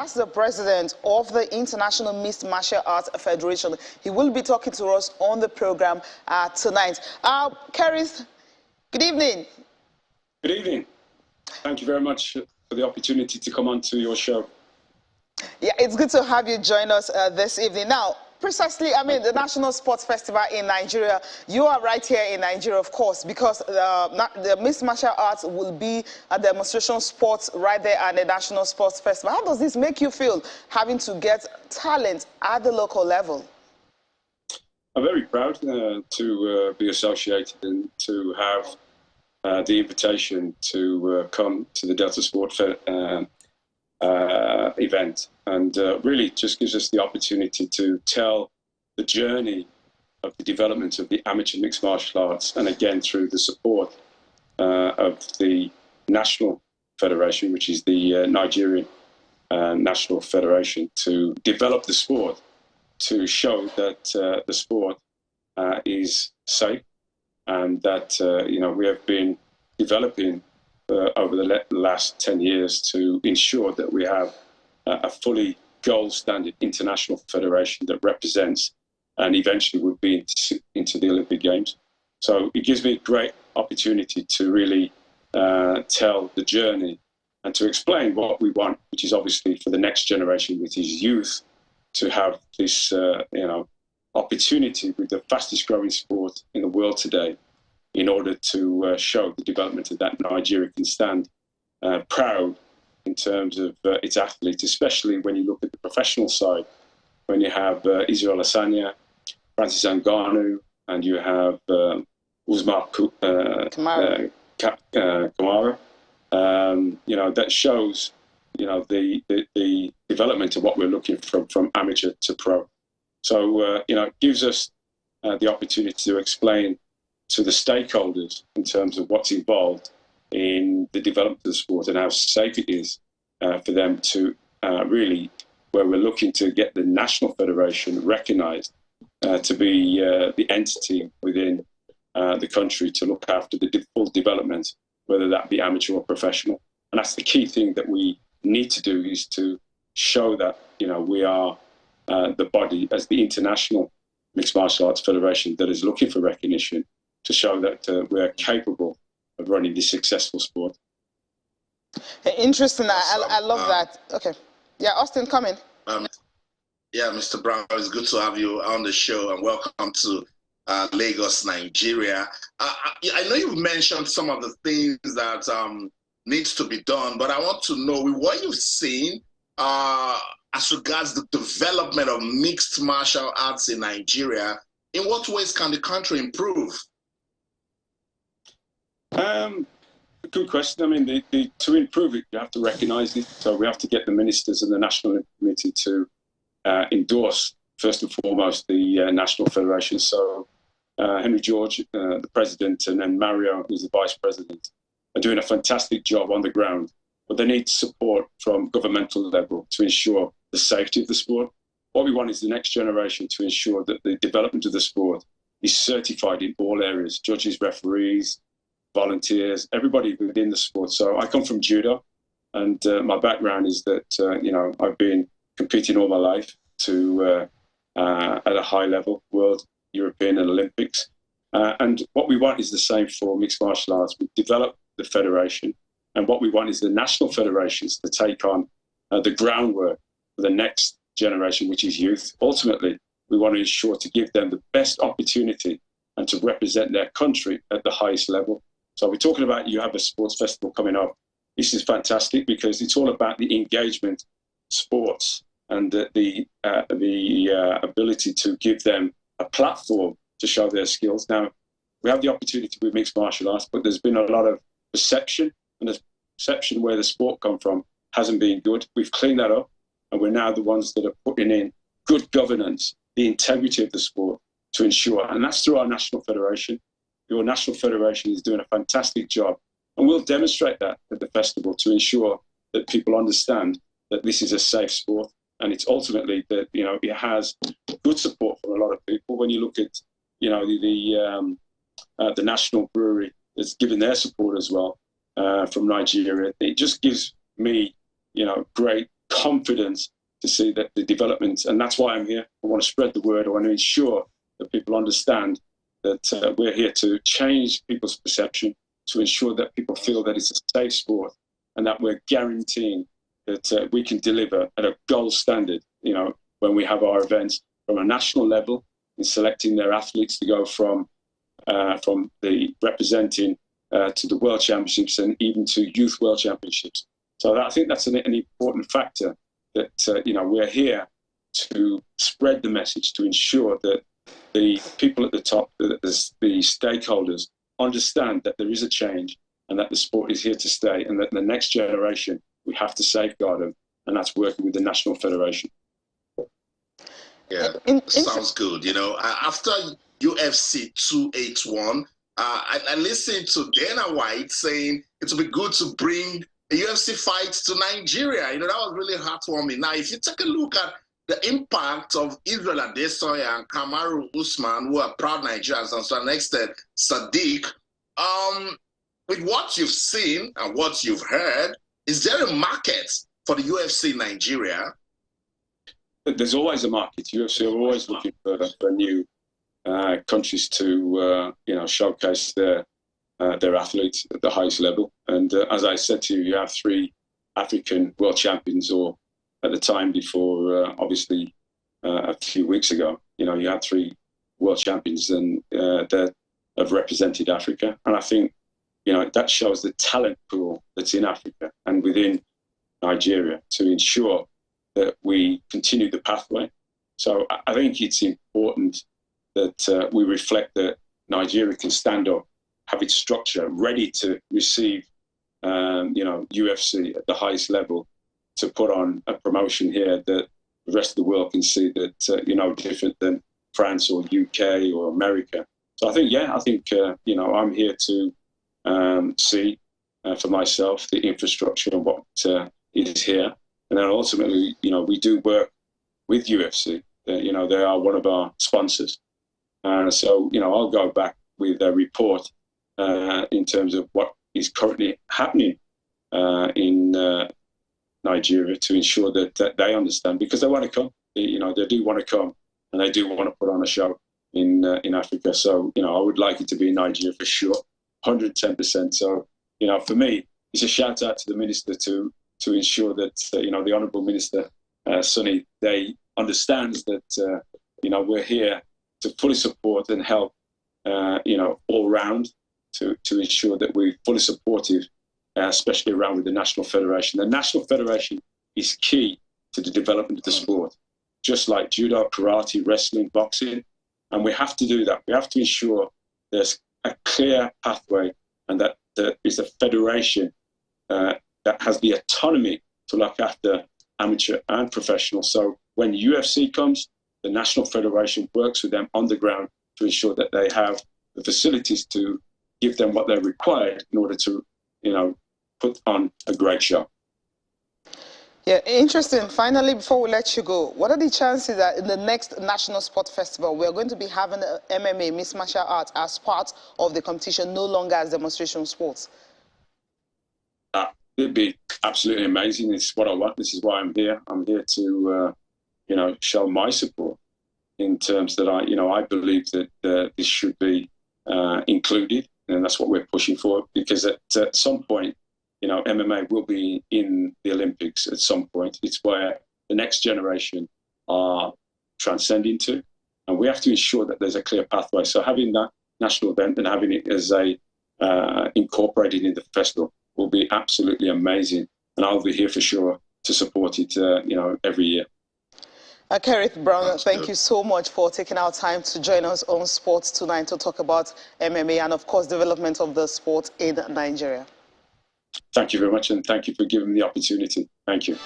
That's the president of the International Mixed Martial Arts Federation. He will be talking to us on the program tonight. Kerrit, good evening. Good evening. Thank you very much for the opportunity to come on to your show. Yeah, it's good to have you join us this evening. Now, precisely, I mean, the National Sports Festival in Nigeria, you are right here in Nigeria, of course, because the Mixed Martial Arts will be a demonstration sports right there at the National Sports Festival. How does this make you feel, having to get talent at the local level? I'm very proud to be associated and to have the invitation to come to the Delta Sport event, and really just gives us the opportunity to tell the journey of the development of the amateur mixed martial arts, and again through the support of the National Federation, which is the Nigerian National Federation, to develop the sport, to show that the sport is safe, and that we have been developing over the last 10 years to ensure that we have a fully gold standard international federation that represents and eventually would be into the Olympic Games. So it gives me a great opportunity to really tell the journey and to explain what we want, which is obviously for the next generation, which is youth, to have this opportunity with the fastest growing sport in the world today, in order to show the development of that Nigeria can stand proud in terms of its athletes, especially when you look at the professional side, when you have Israel Asanya, Francis Ngannou, and you have Usman Kamara. That shows the development of what we're looking from amateur to pro. So it gives us the opportunity to explain to the stakeholders in terms of what's involved in the development of the sport and how safe it is for them to really, where we're looking to get the National Federation recognised to be the entity within the country to look after the full development, whether that be amateur or professional. And that's the key thing that we need to do, is to show that we are the body as the International Mixed Martial Arts Federation that is looking for recognition, to show that we're capable of running this successful sport. Interesting. I love that. Okay. Yeah, Austin, come in. Yeah, Mr. Brown, it's good to have you on the show, and welcome to Lagos, Nigeria. I know you've mentioned some of the things that needs to be done, but I want to know, with what you've seen as regards the development of mixed martial arts in Nigeria, in what ways can the country improve? Good question. I mean, to improve it, you have to recognise it. So we have to get the ministers and the National Committee to endorse, first and foremost, the National Federation. So Henry George, the president, and then Mario, who's the vice president, are doing a fantastic job on the ground. But they need support from governmental level to ensure the safety of the sport. What we want is the next generation to ensure that the development of the sport is certified in all areas: judges, referees, volunteers, everybody within the sport. So I come from judo, and my background is that I've been competing all my life at a high level, world, European, and Olympics. And what we want is the same for mixed martial arts. We develop the federation, and what we want is the national federations to take on the groundwork for the next generation, which is youth. Ultimately, we want to ensure to give them the best opportunity and to represent their country at the highest level. So we're talking about, you have a sports festival coming up. This is fantastic because it's all about the engagement sports and the ability to give them a platform to show their skills. Now, we have the opportunity with mixed martial arts, but there's been a lot of perception, and the perception where the sport come from hasn't been good. We've cleaned that up, and we're now the ones that are putting in good governance, the integrity of the sport to ensure, and that's through our National Federation. Your National Federation is doing a fantastic job, and we'll demonstrate that at the festival to ensure that people understand that this is a safe sport, and it's ultimately that it has good support from a lot of people. When you look at the National Brewery that's given their support as well from Nigeria, it just gives me great confidence to see that the developments, and that's why I'm here. I want to spread the word. I want to ensure that people understand that we're here to change people's perception, to ensure that people feel that it's a safe sport, and that we're guaranteeing that we can deliver at a gold standard, when we have our events from a national level in selecting their athletes to go from the representing to the World Championships and even to Youth World Championships. So I think that's an important factor, that we're here to spread the message, to ensure that the people at the top, the stakeholders, understand that there is a change and that the sport is here to stay, and that the next generation, we have to safeguard them, and that's working with the National Federation. Yeah, sounds good. After UFC 281, I listened to Dana White saying it would be good to bring a UFC fight to Nigeria. That was really heartwarming. Now, if you take a look at the impact of Israel Adesanya and Kamaru Usman, who are proud Nigerians, and to an extent, Sadiq, with what you've seen and what you've heard, is there a market for the UFC in Nigeria? There's always a market. UFC are always looking for new countries to showcase their athletes at the highest level. And as I said to you, you have 3 African world champions, or at the time before, obviously a few weeks ago, you had 3 world champions and that have represented Africa. And I think that shows the talent pool that's in Africa and within Nigeria, to ensure that we continue the pathway. So I think it's important that we reflect that Nigeria can stand up, have its structure ready to receive, UFC at the highest level, to put on a promotion here that the rest of the world can see that, different than France or UK or America. So I think, I'm here to see for myself the infrastructure and what is here. And then ultimately, we do work with UFC. They are one of our sponsors. So, I'll go back with a report in terms of what is currently happening in Nigeria, to ensure that they understand, because they want to come. They do want to come, and they do want to put on a show in Africa. So, I would like it to be in Nigeria for sure, 110%. So, for me, it's a shout out to the minister to ensure that, the Honourable Minister, Sonny, they understands that, we're here to fully support and help, all round to ensure that we're fully supportive, especially around with the National Federation. The National Federation is key to the development of the sport, just like judo, karate, wrestling, boxing. And we have to do that. We have to ensure there's a clear pathway, and that there is a federation that has the autonomy to look after amateur and professional. So when UFC comes, the National Federation works with them on the ground to ensure that they have the facilities to give them what they're required in order to, put on a great show. Yeah, interesting. Finally, before we let you go, what are the chances that in the next National Sport Festival, we're going to be having MMA, mixed martial arts, as part of the competition, no longer as demonstration sports? It'd be absolutely amazing. It's what I want. This is why I'm here. I'm here to, show my support in terms that I believe that this should be included, and that's what we're pushing for. Because at some point, MMA will be in the Olympics at some point. It's where the next generation are transcending to, and we have to ensure that there's a clear pathway. So having that national event and having it as a incorporated in the festival will be absolutely amazing, and I'll be here for sure to support it, every year. Kerrit Brown, thank you so much for taking our time to join us on Sports Tonight to talk about MMA and, of course, development of the sport in Nigeria. Thank you very much, and thank you for giving me the opportunity. Thank you.